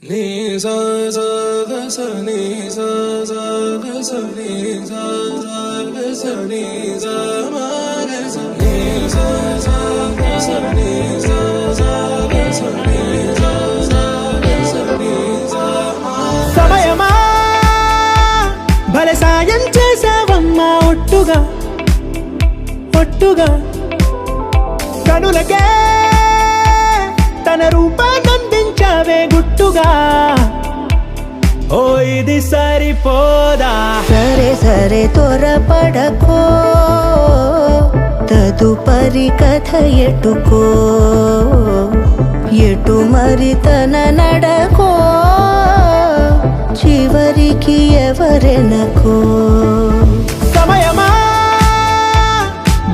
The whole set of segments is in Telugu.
నీ సా సా గ స నీ సా సా గ స నీ సా సా గ స నీ సా మా గ స నీ సా సా గ స నీ సా సా గ స నీ సా సా గ స నీ సా మా సమయమా భలే సాయం చేసావమ్మా ఒట్టుగా ఒట్టుగా కనులకే తన రూపాన్నందించావే గుట్టుగా ఓ ఇది సరిపోదా సరే సరే త్వరపడకో తదుపరి కథ ఎటుకో ఎటు మరి తన నడకో చివరికి ఎవరెనకో సమయమా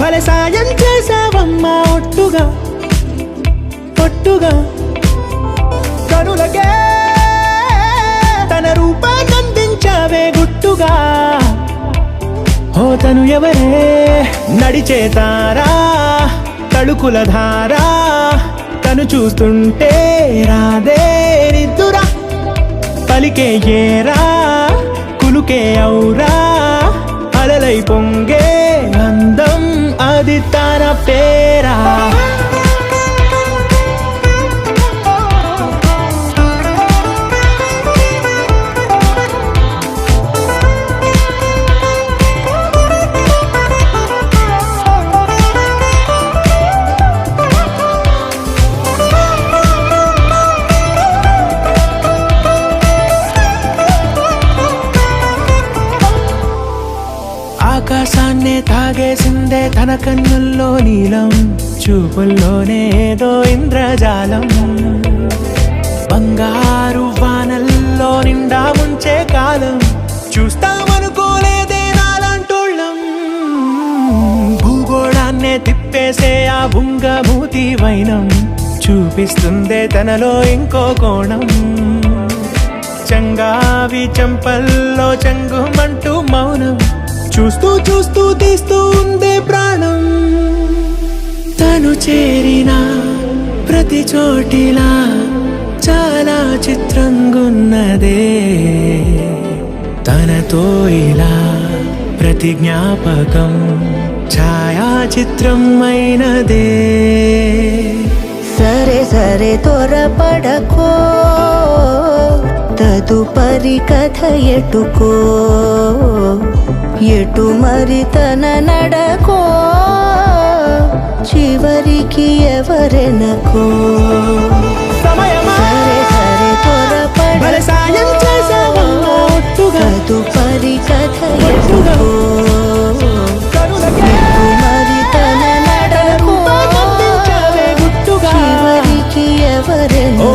భలే సాయం చేసావమ్మా ఒట్టుగా ఒట్టుగా కనులకే తన రూపాన్నందించావే గుట్టుగా ఓ తను ఎవరే నడిచే తారా తళుకుల ధారా తను చూస్తుంటే రాదే నిద్దురా పలికే ఏరా కులుకే ఔరా అలలై పొంగే అందం అది తన పేరా ఆకాశాన్నే తాగేసిందే తన కన్నుల్లో నీలం చూపుల్లోనే ఏదో ఇంద్రజాలం బంగారు వానల్లో నిండా ముంచే కాలం చూస్తామనుకోలేదే నాలాంటోళ్ళం భూగోళాన్నే తిప్పేసే ఆ బుంగమూతి వైనం చూపిస్తుందే తనలో ఇంకో కోణం చంగావి చంపల్లో చంగుమంటూ మౌనం చూస్తూ చూస్తూ తీస్తూ ఉందే ప్రాణం తను చేరిన ప్రతి చోటిలా చాలా చిత్రంగున్నదే తనతో ఇలా ప్రతి జ్ఞాపకం ఛాయాచిత్రం అయినదే సరే సరే త్వరపడకో తదుపరి కథ ఎటుకో ఎటు మరి తన నడకో చివరికి ఎవరెనకో సమయమా సరే సరే భలే సాయం చేసావమ్మా ఒట్టుగా తదుపరి కథ ఎటుకో కనులకే ఎటు మరి తన నడకో రూపాన్నందించావే గుట్టుగా చివరికి ఎవరెనకో